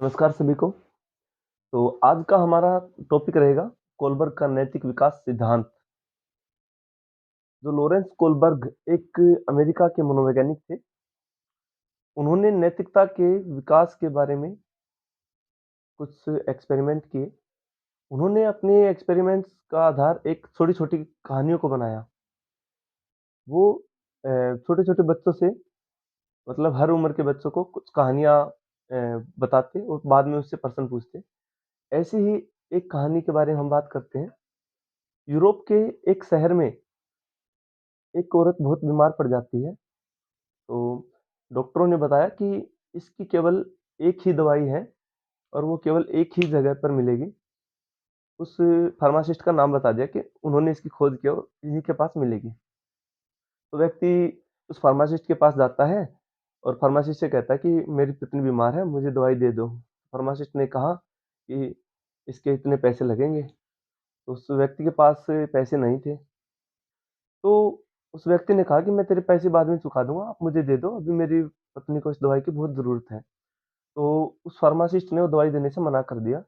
नमस्कार सभी को। तो आज का हमारा टॉपिक रहेगा कोलबर्ग का नैतिक विकास सिद्धांत। जो लॉरेंस कोलबर्ग एक अमेरिका के मनोवैज्ञानिक थे। उन्होंने नैतिकता के विकास के बारे में कुछ एक्सपेरिमेंट किए। उन्होंने अपने एक्सपेरिमेंट्स का आधार एक छोटी-छोटी कहानियों को बनाया। वो छोटे-छोटे बच्चों से मतलब हर उम्र के बच्चों को कुछ कहानियाँ बताते और बाद में उससे प्रश्न पूछते। ऐसे ही एक कहानी के बारे में हम बात करते हैं। यूरोप के एक शहर में एक औरत बहुत बीमार पड़ जाती है, तो डॉक्टरों ने बताया कि इसकी केवल एक ही दवाई है और वो केवल एक ही जगह पर मिलेगी। उस फार्मासिस्ट का नाम बता दिया कि उन्होंने इसकी खोज की और इन्हीं के पास मिलेगी। तो व्यक्ति उस फार्मासिस्ट के पास जाता है और फार्मासिस्ट से कहता है कि मेरी पत्नी बीमार है, मुझे दवाई दे दो। फार्मासिस्ट ने कहा कि इसके इतने पैसे लगेंगे। तो उस व्यक्ति के पास पैसे नहीं थे। तो उस व्यक्ति ने कहा कि मैं तेरे पैसे बाद में चुका दूँगा, आप मुझे दे दो, अभी मेरी पत्नी को इस दवाई की बहुत ज़रूरत है। तो उस फार्मासिस्ट ने वो दवाई देने से मना कर दिया।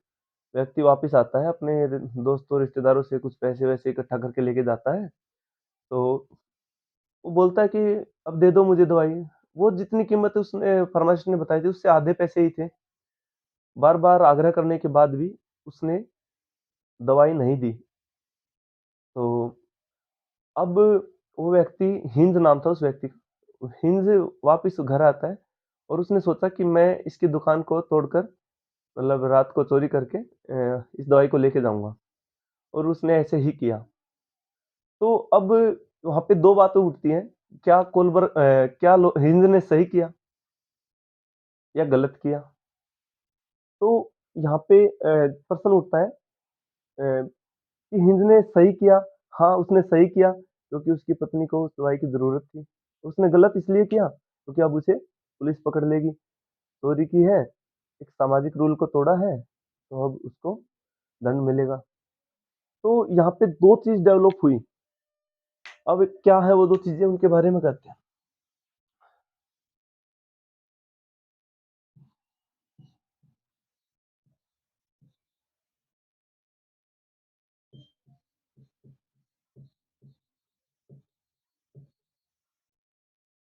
व्यक्ति वापस आता है, अपने दोस्तों, रिश्तेदारों से कुछ पैसे-वैसे इकट्ठा करके लेके जाता है। तो वो बोलता है कि अब दे दो मुझे दवाई। वो जितनी कीमत उसने फार्मासिस्ट ने बताई थी, उससे आधे पैसे ही थे। बार-बार आग्रह करने के बाद भी उसने दवाई नहीं दी। तो अब वो व्यक्ति, हिंद नाम था उस व्यक्ति का, हिंद वापिस घर आता है और उसने सोचा कि मैं इसकी दुकान को तोड़कर मतलब रात को चोरी करके इस दवाई को लेके जाऊँगा और उसने ऐसे ही किया। तो अब वहाँ पे 2 बातें उठती हैं, क्या लो हिंद ने सही किया या गलत किया? तो यहाँ पे प्रश्न उठता है कि हिंद ने सही किया। हाँ, उसने सही किया क्योंकि उसकी पत्नी को उस दवाई की ज़रूरत थी। उसने गलत इसलिए किया क्योंकि अब उसे पुलिस पकड़ लेगी। चोरी की है, एक सामाजिक रूल को तोड़ा है, तो अब उसको दंड मिलेगा। तो यहाँ पे 2 चीज़ डेवलप हुई। अब क्या है वो 2 चीज़ें, उनके बारे में करते हैं।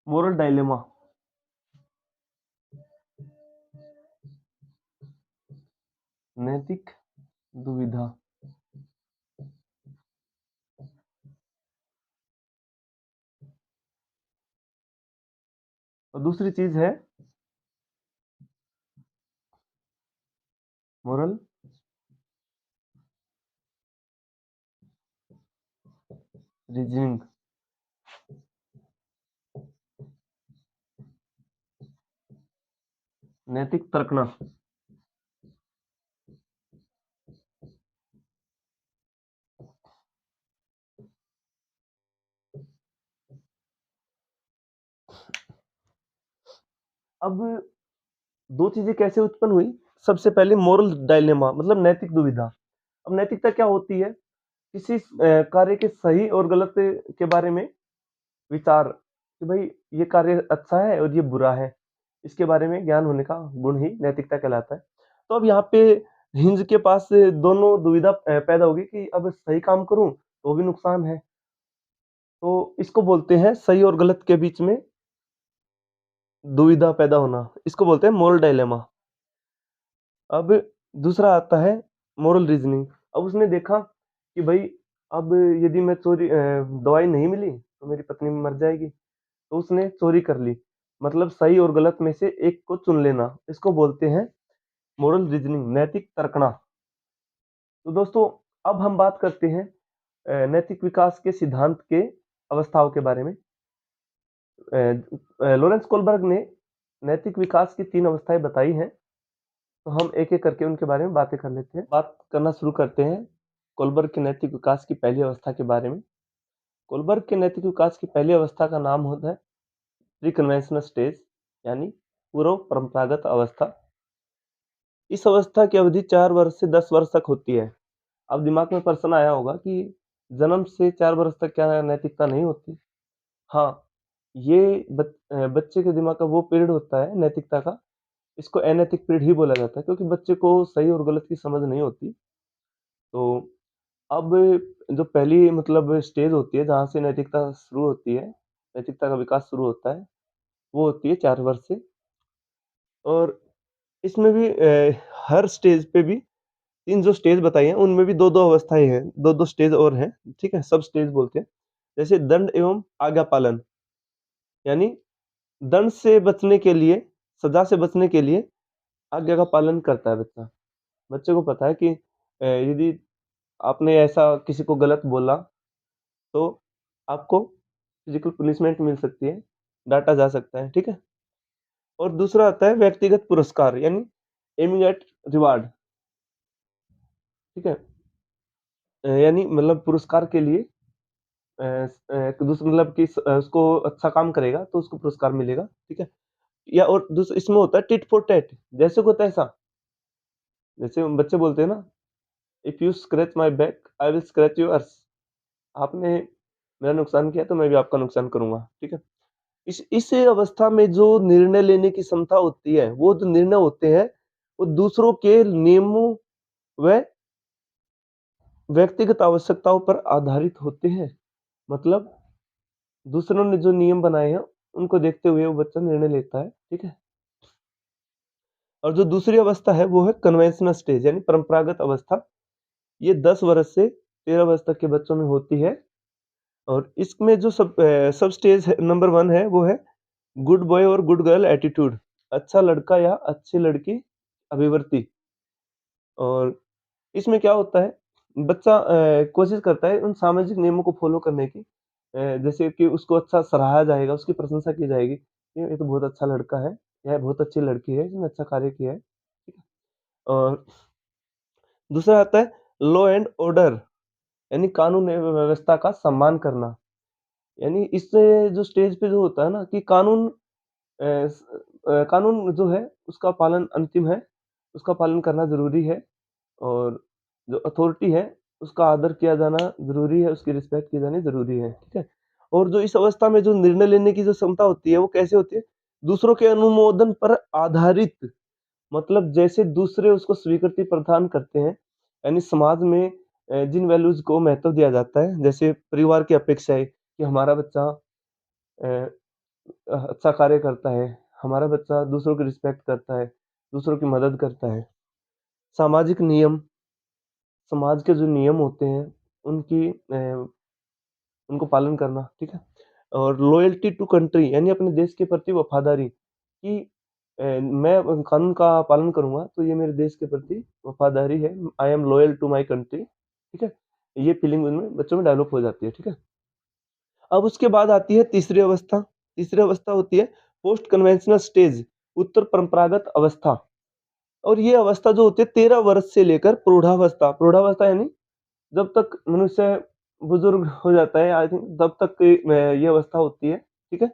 मोरल डायलेमा, नैतिक दुविधा। और दूसरी चीज़ है मोरल रीज़निंग। नैतिक तर्कना। अब 2 चीज़ें कैसे उत्पन्न हुई? सबसे पहले मोरल डायलेमा मतलब नैतिक दुविधा। अब नैतिकता क्या होती है? किसी कार्य के सही और गलत के बारे में विचार कि भाई ये कार्य अच्छा है और ये बुरा है। इसके बारे में ज्ञान होने का गुण ही नैतिकता कहलाता है। तो अब यहाँ पे हिंज के पास दोनों दुविधा पैदा होगी कि अब सही काम करूँ तो भी नुकसान है। तो इसको बोलते हैं सही और गलत के बीच में दुविधा पैदा होना। इसको बोलते हैं मोरल डायलेमा। अब दूसरा आता है मोरल रीज़निंग। अब उसने देखा कि भई अब यदि मैं दवाई नहीं मिली तो मेरी पत्नी मर जाएगी। तो उसने चोरी कर ली। मतलब सही और गलत में से एक को चुन लेना। इसको बोलते हैं मोरल रीज़निंग, नैतिक तर्कना। तो दोस्तों अब हम बात करते हैं नैतिक विकास के सिद्धांत के अवस्थाओं के बारे में। लॉरेंस कोलबर्ग ने नैतिक विकास की 3 अवस्थाएँ बताई हैं। तो हम एक-एक करके उनके बारे में बातें कर लेते हैं। बात करना शुरू करते हैं कोलबर्ग के नैतिक विकास की पहली अवस्था के बारे में। कोलबर्ग के नैतिक विकास की पहली अवस्था का नाम होता है प्री कन्वेंशनल स्टेज, यानी पूर्व परंपरागत अवस्था। इस अवस्था की अवधि 4 वर्ष से 10 वर्ष तक होती है। अब दिमाग में प्रश्न आया होगा कि जन्म से 4 वर्ष तक क्या नैतिकता नहीं होती? हाँ, ये बच्चे के दिमाग का वो पीरियड होता है नैतिकता का, इसको अनैतिक पीढ़ी बोला जाता है क्योंकि बच्चे को सही और गलत की समझ नहीं होती। तो अब जो पहली मतलब स्टेज होती है जहाँ से नैतिकता शुरू होती है, नैतिकता का विकास शुरू होता है, वो होती है 4 वर्ष से। और इसमें भी हर स्टेज पे भी 3 जो स्टेज बताई हैं, उनमें भी 2-2 अवस्थाएँ हैं, 2-2 स्टेज और हैं, ठीक है? सब स्टेज बोलते हैं। जैसे दंड एवं आज्ञा पालन, यानी दंड से बचने के लिए, सज़ा से बचने के लिए आज्ञा का पालन करता है बच्चा। बच्चे को पता है कि यदि आपने ऐसा किसी को गलत बोला, तो आपको फिज़िकल पनिशमेंट मिल सकती है, डाँटा जा सकता है, ठीक है? और दूसरा आता है व्यक्तिगत पुरस्कार यानी एमिंग एट रिवार्ड, ठीक है? यानी मतलब पुरस्कार के लिए मतलब कि उसको अच्छा काम करेगा तो उसको पुरस्कार मिलेगा, ठीक है? या और इसमें होता है टिट फॉर टैट, जैसे को तैसा। जैसे बच्चे बोलते हैं ना, if you scratch my back I will scratch yours. आपने मेरा नुकसान किया तो मैं भी आपका नुकसान करूँगा, ठीक है? इस अवस्था में जो निर्णय लेने की क्षमता होती है, वो जो निर्णय होते हैं, वो दूसरों के नियमों व व्यक्तिगत आवश्यकताओं पर आधारित होते हैं। मतलब दूसरों ने जो नियम बनाए हैं, उनको देखते हुए वो बच्चा निर्णय लेता है, ठीक है? और जो दूसरी अवस्था है, वो है कन्वेंशनल स्टेज यानी परंपरागत अवस्था। ये 10 वर्ष से 13 वर्ष तक के बच्चों में होती है। और इसमें जो सब स्टेज है, नंबर 1 है, वो है गुड बॉय और गुड गर्ल एटीट्यूड, अच्छा लड़का या अच्छी लड़की अभिवृत्ति। और इसमें क्या होता है, बच्चा कोशिश करता है उन सामाजिक नियमों को फ़ॉलो करने की। जैसे कि उसको अच्छा सराहा जाएगा, उसकी प्रशंसा की जाएगी, ये तो बहुत अच्छा लड़का है, यह बहुत अच्छी लड़की है, इसने अच्छा कार्य किया है, ठीक है? और दूसरा आता है लॉ एंड ऑर्डर, यानी कानून एवं व्यवस्था का सम्मान करना। यानी इससे जो स्टेज पे जो होता है ना कि कानून जो है उसका पालन अंतिम है, उसका पालन करना ज़रूरी है। और जो अथॉरिटी है उसका आदर किया जाना ज़रूरी है, उसकी रिस्पेक्ट की जानी ज़रूरी है, ठीक है? और जो इस अवस्था में जो निर्णय लेने की जो क्षमता होती है वो कैसे होती है? दूसरों के अनुमोदन पर आधारित, मतलब जैसे दूसरे उसको स्वीकृति प्रदान करते हैं, यानी समाज में जिन वैल्यूज़ को महत्व दिया जाता है, जैसे परिवार की अपेक्षाएँ कि हमारा बच्चा अ अच्छा कार्य करता है, हमारा बच्चा दूसरों की रिस्पेक्ट करता है, दूसरों की मदद करता है। सामाजिक नियम, समाज के जो नियम होते हैं, उनको पालन करना, ठीक है? और लॉयल्टी टू कंट्री यानी अपने देश के प्रति वफ़ादारी कि मैं कानून का पालन करूँगा, तो ये मेरे देश के प्रति वफ़ादारी है, I am loyal to my country, ठीक है? ये फीलिंग उनमें बच्चों में डेवलप हो जाती है, ठीक है? अब उसके बाद आती है तीसरी अवस्था होती है पोस्ट कन्वेंशनल स्टेज, उत्तर परंपरागत अवस्था। और ये अवस्था जो होती है 13 वर्ष से लेकर प्रौढ़ावस्था यानी जब तक मनुष्य बुजुर्ग हो जाता है, आई थिंक तब तक की ये अवस्था होती है, ठीक है?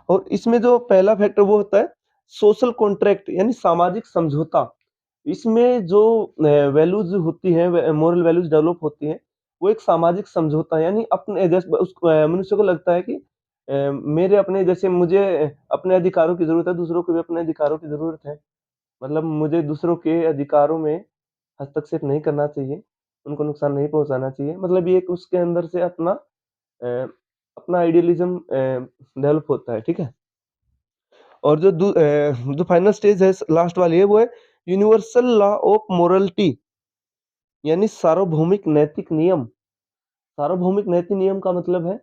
और इसमें जो पहला फैक्टर वो होता है सोशल कॉन्ट्रैक्ट यानी सामाजिक समझौता। इसमें जो वैल्यूज़ होती हैं, मोरल वैल्यूज़ डेवलप होती हैं, वो एक सामाजिक समझौता यानी अपने मनुष्य को लगता है कि मेरे अपने जैसे मुझे अपने अधिकारों की ज़रूरत है, दूसरों को भी अपने अधिकारों की ज़रूरत है। मतलब मुझे दूसरों के अधिकारों में हस्तक्षेप नहीं करना चाहिए, उनको नुकसान नहीं पहुँचाना चाहिए। मतलब ये एक उसके अंदर से अपना आइडियलिज़्म डेवलप होता है, ठीक है? और जो फाइनल स्टेज है लास्ट वाली है वो है यूनिवर्सल लॉ ऑफ मोरालिटी यानी सार्वभौमिक नैतिक नियम का मतलब है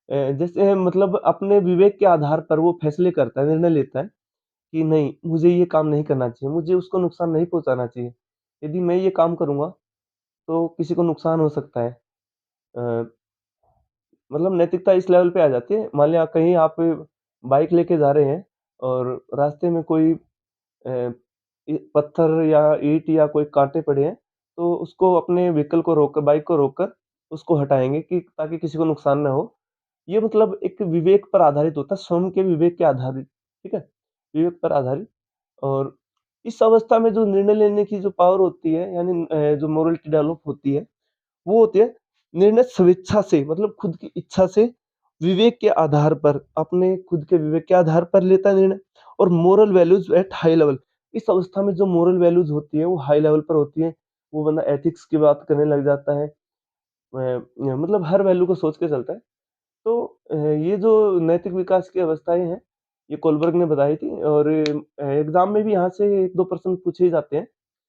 जैसे मतलब अपने विवेक के आधार पर वो फैसले करता है, निर्णय लेता है कि नहीं मुझे ये काम नहीं करना चाहिए, मुझे उसको नुकसान नहीं पहुँचाना चाहिए। यदि मैं ये काम करूँगा तो किसी को नुकसान हो सकता है। अ, मतलब नैतिकता इस लेवल पे आ जाती है, मान लिया कहीं आप बाइक लेके जा रहे हैं और रास्ते में कोई अ, पत्थर या ईंट या कोई काँटे पड़े हैं, तो उसको अपने व्हीकल को रोककर बाइक को रोककर उसको हटाएँगे कि ताकि किसी को नुकसान ना हो। ये मतलब एक विवेक पर आधारित होता है, स्वयं के विवेक के आधारित, ठीक है? विवेक पर आधारित। और इस अवस्था में जो निर्णय लेने की जो पावर होती है यानी जो मोरलिटी डेवलप होती है, वो होती है निर्णय स्वेच्छा से मतलब खुद की इच्छा से, विवेक के आधार पर, अपने खुद के विवेक के आधार पर लेता है निर्णय और moral values at high level इस अवस्था में जो मोरल वैल्यूज़ होती हैं, वो हाई लेवल पर होती हैं। वो बंदा एथिक्स की बात करने लग जाता है। मतलब हर वैल्यू को सोच के चलता है। तो ये जो नैतिक विकास की अवस्थाएँ हैं, ये कोलबर्ग ने बताई थी और एग्ज़ाम में भी यहाँ से 1-2 प्रश्न पूछे ही जाते हैं।